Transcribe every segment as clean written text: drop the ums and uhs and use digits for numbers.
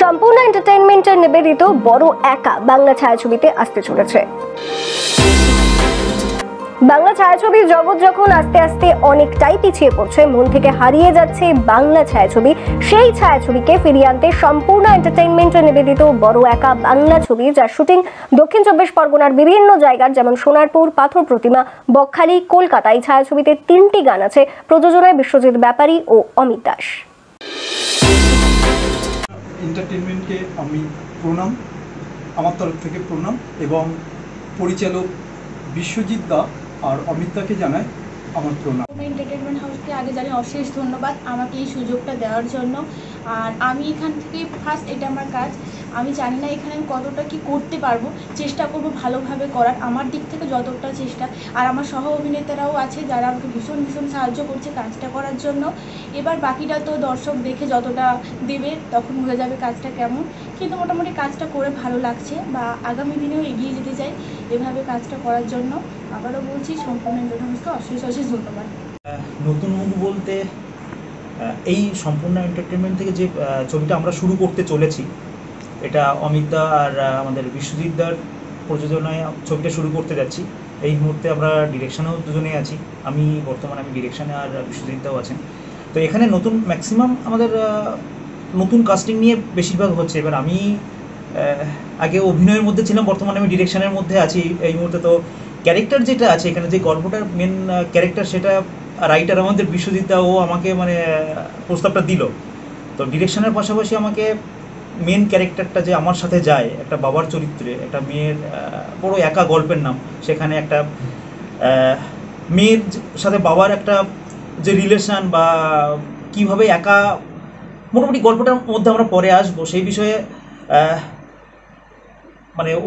সম্পূর্ণ এন্টারটেইনমেন্টের নিবেদিত বড় একা বাংলা ছায়াছবিতে আসতে চলেছে। বাংলা ছায়াছবির জগৎ যখন আস্তে আস্তে অনেকটাই পিছিয়ে পড়ছে, মন থেকে হারিয়ে যাচ্ছে বাংলা ছায়াছবি, সেই ছায়াছবিকে ফিরিয়ে আনতে সম্পূর্ণ এন্টারটেইনমেন্টে নিবেদিত বড় একা বাংলা ছবি, যার শুটিং দক্ষিণ চব্বিশ পরগনার বিভিন্ন জায়গার যেমন সোনারপুর, পাথর প্রতিমা, বকখালি, কলকাতায়। ছায়াছবিতে 3টি গান আছে, প্রযোজনায় বিশ্বজিৎ ব্যাপারী ও অমিত দাস। এন্টারটেইনমেন্টকে আমি প্রণাম, আমার তরফ থেকে প্রণাম, এবং পরিচালক বিশ্বজিৎ দা আর অমিত দাকে জানাই আমার প্রণাম। এন্টারটেইনমেন্ট হাউসকে আগে জানি অশেষ ধন্যবাদ আমাকে এই সুযোগটা দেওয়ার জন্য। আর আমি এখান থেকে ফার্স্ট, এটা আমার কাজ, আমি জানি না এখানে আমি কতটা কি করতে পারবো, চেষ্টা করব ভালোভাবে করার, আমার দিক থেকে যতটা চেষ্টা। আর আমার সহ অভিনেতারাও আছে যারা আমাকে ভীষণ ভীষণ সাহায্য করছে কাজটা করার জন্য। এবার বাকিটা তো দর্শক দেখে যতটা দেবে তখন বোঝা যাবে কাজটা কেমন, কিন্তু মোটামুটি কাজটা করে ভালো লাগছে, বা আগামী দিনেও এগিয়ে যেতে চাই এভাবে কাজটা করার জন্য। আবারও বলছি, সম্পূর্ণ এন্টারটেইনমেন্টকে অশেষ অশেষ ধন্যবাদ। নতুন মুখ বলতে এই সম্পূর্ণ এন্টারটেইনমেন্ট থেকে যে ছবিটা আমরা শুরু করতে চলেছি, এটা অমিত দা আর আমাদের বিশ্বজিৎ দার প্রযোজনায় ছবিটা শুরু করতে যাচ্ছি। এই মুহূর্তে আমরা ডিরেকশনেও দুজনেই আছি, আমি ডিরেকশনে আর বিশ্বজিৎ দাও আছেন। তো এখানে নতুন ম্যাক্সিমাম আমাদের নতুন কাস্টিং নিয়ে বেশিরভাগ হচ্ছে। এবার আমি আগে অভিনয়ের মধ্যে ছিলাম, বর্তমানে আমি ডিরেকশনের মধ্যে আছি এই মুহূর্তে। তো ক্যারেক্টার যেটা আছে এখানে, যে গল্পটার মেন ক্যারেক্টার, সেটা রাইটার আমাদের বিশ্বজিৎ দা, ও আমাকে প্রস্তাবটা দিল। তো ডিরেকশনের পাশাপাশি আমাকে মেন ক্যারেক্টারটা যে আমার সাথে যায়, একটা বাবার চরিত্রে, একটা মেয়ের বড় একা গল্পের নাম, সেখানে একটা মেয়ের সাথে বাবার একটা যে রিলেশন, বা কিভাবে একা, মোটামুটি গল্পটার মধ্যে আমরা পরে আসবো সেই বিষয়ে।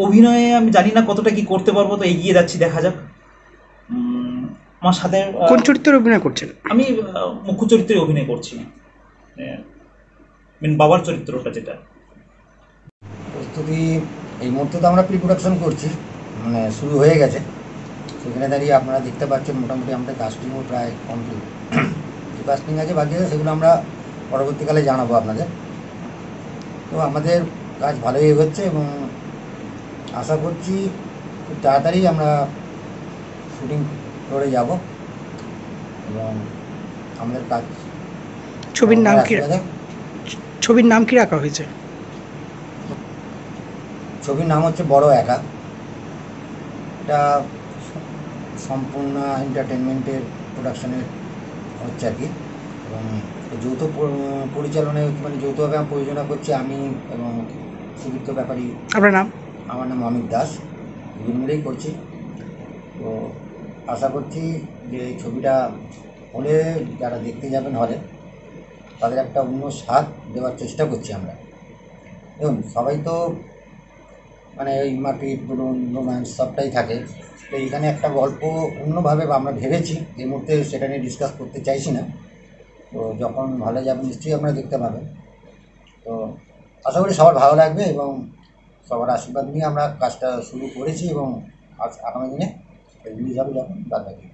অভিনয়ে আমি জানি না কতটা কি করতে পারবো, তো এগিয়ে যাচ্ছি, দেখা যাক। আমার সাথে কোন চরিত্রে অভিনয় করছেন? আমি মুখ্য চরিত্রে অভিনয় করছি, বাবার চরিত্রটা যেটা। প্রস্তুতি এই মুহূর্তে তো আমরা প্রি প্রোডাকশন করছি, শুরু হয়ে গেছে। সেখানে দাঁড়িয়ে আপনারা দেখতে পাচ্ছেন মোটামুটি আমাদের কাস্টিংও প্রায় কমপ্লিট। যে কাস্টিং আছে বাকি আছে সেগুলো আমরা পরবর্তীকালে জানাবো আপনাদের। তো আমাদের কাজ ভালোই এগোচ্ছে এবং আশা করছি খুব তাড়াতাড়ি আমরা শুটিং করে যাব এবং আমাদের কাজ। ছবির নাম কি রাখা হয়েছে? ছবির নাম হচ্ছে বড় একা। এটা সম্পূর্ণ এন্টারটেইনমেন্টের প্রোডাকশনের হচ্ছে আর কি, এবং যৌথ পরিচালনায় যৌথভাবে আমি পরিচালনা করছি আমি এবং সুদীপ্ত ব্যাপারী। আপনার নাম? আমার নাম অমিত দাস, দুজন মিলেই করছি। তো আশা করছি যে এই ছবিটা হলে যারা দেখতে যাবেন হলে, তাদের একটা অন্য স্বাদ দেওয়ার চেষ্টা করছি আমরা। এবং সবাই তো ওই মার্কেট বলুন, রোম্যান্স সবটাই থাকে। তো এইখানে একটা গল্প অন্যভাবে আমরা ভেবেছি, এই মুহূর্তে সেটা নিয়ে ডিসকাস করতে চাইছি না। তো যখন হলে যাবেন নিশ্চয়ই আপনারা দেখতে পাবেন। তো আশা করি সবার ভালো লাগবে এবং সবার আশীর্বাদ নিয়ে আমরা কাজটা শুরু করেছি এবং আগামী দিনে রিলিজ হবে যখন বাদ বাকি।